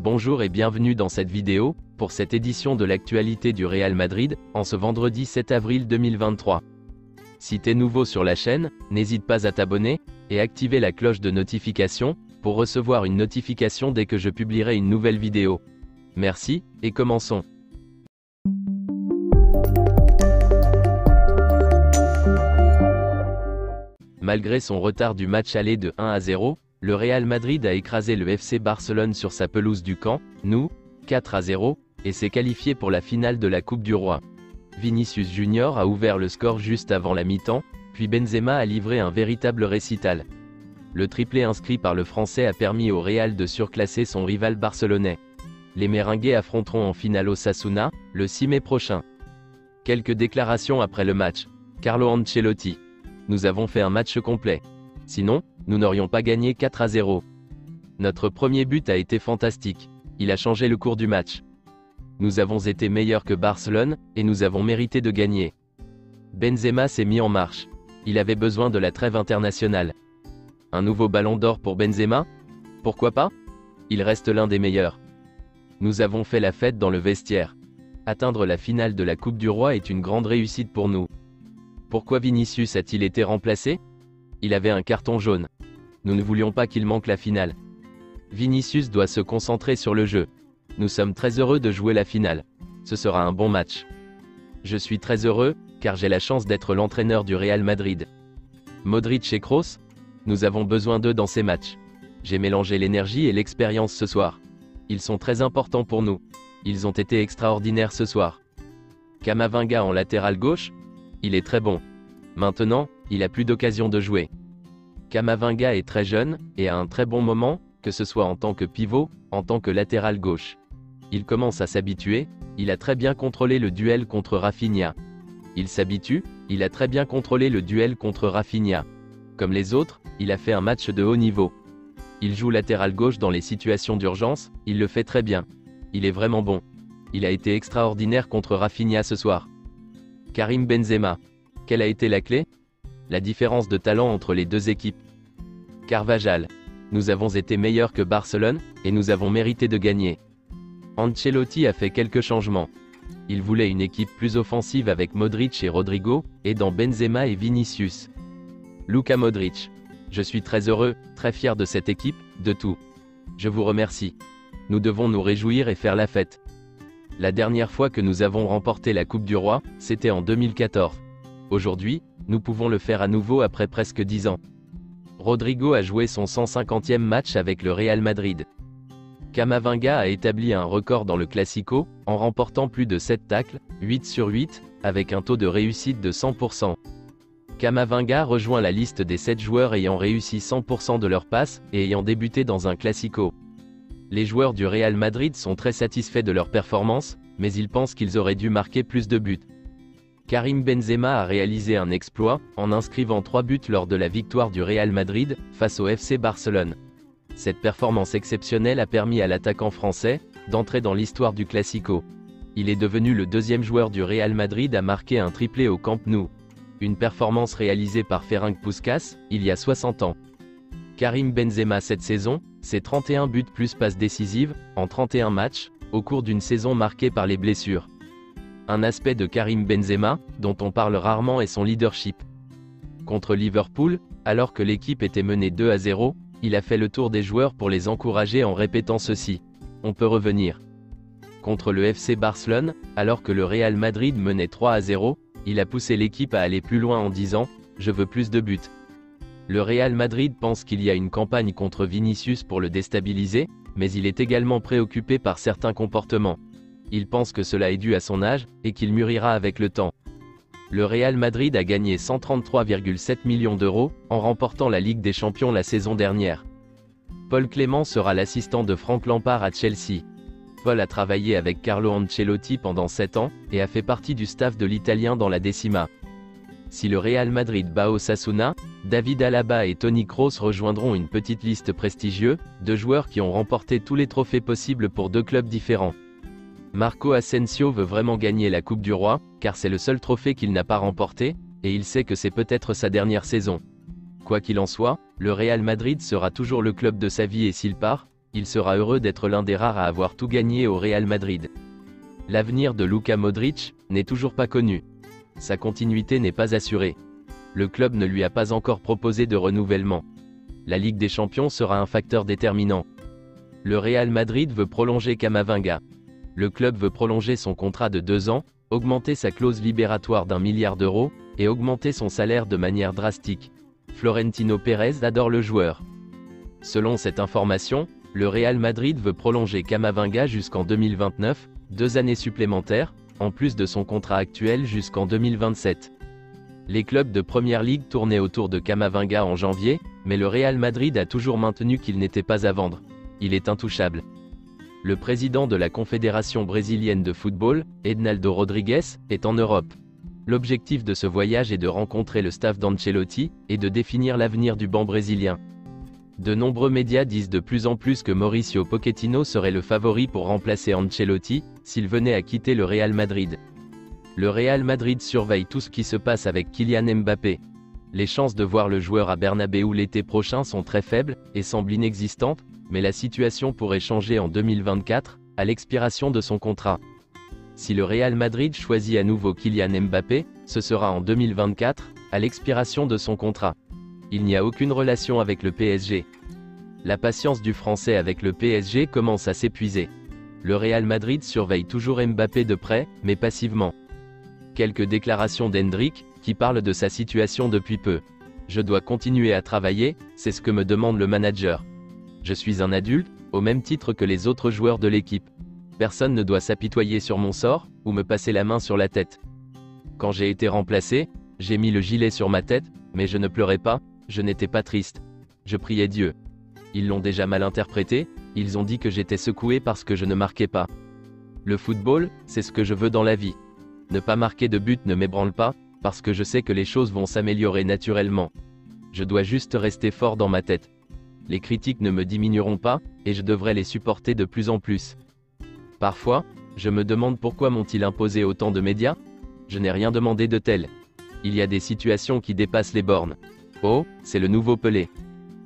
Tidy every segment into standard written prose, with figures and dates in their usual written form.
Bonjour et bienvenue dans cette vidéo, pour cette édition de l'actualité du Real Madrid, en ce vendredi 7 avril 2023. Si t'es nouveau sur la chaîne, n'hésite pas à t'abonner, et activer la cloche de notification, pour recevoir une notification dès que je publierai une nouvelle vidéo. Merci, et commençons. Malgré son retard du match aller de 1-0, le Real Madrid a écrasé le FC Barcelone sur sa pelouse du Camp Nou, 4-0, et s'est qualifié pour la finale de la Coupe du Roi. Vinicius Junior a ouvert le score juste avant la mi-temps, puis Benzema a livré un véritable récital. Le triplé inscrit par le Français a permis au Real de surclasser son rival barcelonais. Les Merengues affronteront en finale Osasuna, le 6 mai prochain. Quelques déclarations après le match. Carlo Ancelotti. Nous avons fait un match complet. Sinon, nous n'aurions pas gagné 4-0. Notre premier but a été fantastique. Il a changé le cours du match. Nous avons été meilleurs que Barcelone, et nous avons mérité de gagner. Benzema s'est mis en marche. Il avait besoin de la trêve internationale. Un nouveau ballon d'or pour Benzema? Pourquoi pas? Il reste l'un des meilleurs. Nous avons fait la fête dans le vestiaire. Atteindre la finale de la Coupe du Roi est une grande réussite pour nous. Pourquoi Vinicius a-t-il été remplacé? Il avait un carton jaune. Nous ne voulions pas qu'il manque la finale. Vinicius doit se concentrer sur le jeu. Nous sommes très heureux de jouer la finale. Ce sera un bon match. Je suis très heureux, car j'ai la chance d'être l'entraîneur du Real Madrid. Modric et Kroos? Nous avons besoin d'eux dans ces matchs. J'ai mélangé l'énergie et l'expérience ce soir. Ils sont très importants pour nous. Ils ont été extraordinaires ce soir. Camavinga en latéral gauche? Il est très bon. Maintenant, il a plus d'occasion de jouer. Camavinga est très jeune, et a un très bon moment, que ce soit en tant que pivot, en tant que latéral gauche. Il commence à s'habituer, il a très bien contrôlé le duel contre Rafinha. Il s'habitue, il a très bien contrôlé le duel contre Rafinha. Comme les autres, il a fait un match de haut niveau. Il joue latéral gauche dans les situations d'urgence, il le fait très bien. Il est vraiment bon. Il a été extraordinaire contre Rafinha ce soir. Karim Benzema. Quelle a été la clé? La différence de talent entre les deux équipes. Carvajal. Nous avons été meilleurs que Barcelone, et nous avons mérité de gagner. Ancelotti a fait quelques changements. Il voulait une équipe plus offensive avec Modric et Rodrigo, et dans Benzema et Vinicius. Luka Modric. Je suis très heureux, très fier de cette équipe, de tout. Je vous remercie. Nous devons nous réjouir et faire la fête. La dernière fois que nous avons remporté la Coupe du Roi, c'était en 2014. Aujourd'hui, nous pouvons le faire à nouveau après presque 10 ans. Rodrigo a joué son 150e match avec le Real Madrid. Camavinga a établi un record dans le Classico, en remportant plus de 7 tacles, 8 sur 8, avec un taux de réussite de 100%. Camavinga rejoint la liste des 7 joueurs ayant réussi 100% de leurs passes, et ayant débuté dans un Classico. Les joueurs du Real Madrid sont très satisfaits de leur performance, mais ils pensent qu'ils auraient dû marquer plus de buts. Karim Benzema a réalisé un exploit, en inscrivant 3 buts lors de la victoire du Real Madrid, face au FC Barcelone. Cette performance exceptionnelle a permis à l'attaquant français, d'entrer dans l'histoire du Classico. Il est devenu le deuxième joueur du Real Madrid à marquer un triplé au Camp Nou. Une performance réalisée par Ferenc Puskás, il y a 60 ans. Karim Benzema cette saison, c'est 31 buts plus passes décisives, en 31 matchs, au cours d'une saison marquée par les blessures. Un aspect de Karim Benzema, dont on parle rarement, est son leadership. Contre Liverpool, alors que l'équipe était menée 2-0, il a fait le tour des joueurs pour les encourager en répétant ceci: on peut revenir. Contre le FC Barcelone, alors que le Real Madrid menait 3-0, il a poussé l'équipe à aller plus loin en disant: je veux plus de buts. Le Real Madrid pense qu'il y a une campagne contre Vinicius pour le déstabiliser, mais il est également préoccupé par certains comportements. Il pense que cela est dû à son âge, et qu'il mûrira avec le temps. Le Real Madrid a gagné 133,7 millions d'euros, en remportant la Ligue des Champions la saison dernière. Paul Clément sera l'assistant de Frank Lampard à Chelsea. Paul a travaillé avec Carlo Ancelotti pendant 7 ans, et a fait partie du staff de l'Italien dans la Decima. Si le Real Madrid bat Osasuna, David Alaba et Toni Kroos rejoindront une petite liste prestigieuse, de joueurs qui ont remporté tous les trophées possibles pour 2 clubs différents. Marco Asensio veut vraiment gagner la Coupe du Roi, car c'est le seul trophée qu'il n'a pas remporté, et il sait que c'est peut-être sa dernière saison. Quoi qu'il en soit, le Real Madrid sera toujours le club de sa vie, et s'il part, Il sera heureux d'être l'un des rares à avoir tout gagné au Real Madrid. L'avenir de Luka Modric n'est toujours pas connu. Sa continuité n'est pas assurée. Le club ne lui a pas encore proposé de renouvellement. La Ligue des Champions sera un facteur déterminant. Le Real Madrid veut prolonger Camavinga. Le club veut prolonger son contrat de 2 ans, augmenter sa clause libératoire d'1 milliard d'euros, et augmenter son salaire de manière drastique. Florentino Pérez adore le joueur. Selon cette information, le Real Madrid veut prolonger Camavinga jusqu'en 2029, 2 années supplémentaires, en plus de son contrat actuel jusqu'en 2027. Les clubs de Première Ligue tournaient autour de Camavinga en janvier, mais le Real Madrid a toujours maintenu qu'il n'était pas à vendre. Il est intouchable. Le président de la Confédération brésilienne de football, Ednaldo Rodrigues, est en Europe. L'objectif de ce voyage est de rencontrer le staff d'Ancelotti, et de définir l'avenir du banc brésilien. De nombreux médias disent de plus en plus que Mauricio Pochettino serait le favori pour remplacer Ancelotti, s'il venait à quitter le Real Madrid. Le Real Madrid surveille tout ce qui se passe avec Kylian Mbappé. Les chances de voir le joueur à Bernabéu l'été prochain sont très faibles, et semblent inexistantes, mais la situation pourrait changer en 2024, à l'expiration de son contrat. Si le Real Madrid choisit à nouveau Kylian Mbappé, ce sera en 2024, à l'expiration de son contrat. Il n'y a aucune relation avec le PSG. La patience du Français avec le PSG commence à s'épuiser. Le Real Madrid surveille toujours Mbappé de près, mais passivement. Quelques déclarations d'Hendrick, qui parle de sa situation depuis peu. Je dois continuer à travailler, c'est ce que me demande le manager. Je suis un adulte, au même titre que les autres joueurs de l'équipe. Personne ne doit s'apitoyer sur mon sort, ou me passer la main sur la tête. Quand j'ai été remplacé, j'ai mis le gilet sur ma tête, mais je ne pleurais pas, je n'étais pas triste. Je priais Dieu. Ils l'ont déjà mal interprété, ils ont dit que j'étais secoué parce que je ne marquais pas. Le football, c'est ce que je veux dans la vie. Ne pas marquer de but ne m'ébranle pas, parce que je sais que les choses vont s'améliorer naturellement. Je dois juste rester fort dans ma tête. Les critiques ne me diminueront pas, et je devrais les supporter de plus en plus. Parfois, je me demande pourquoi m'ont-ils imposé autant de médias? Je n'ai rien demandé de tel. Il y a des situations qui dépassent les bornes. Oh, c'est le nouveau Pelé.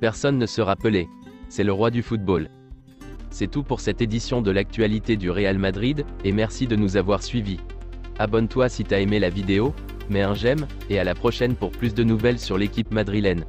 Personne ne sera Pelé. C'est le roi du football. C'est tout pour cette édition de l'actualité du Real Madrid, et merci de nous avoir suivis. Abonne-toi si t'as aimé la vidéo, mets un j'aime, et à la prochaine pour plus de nouvelles sur l'équipe madrilène.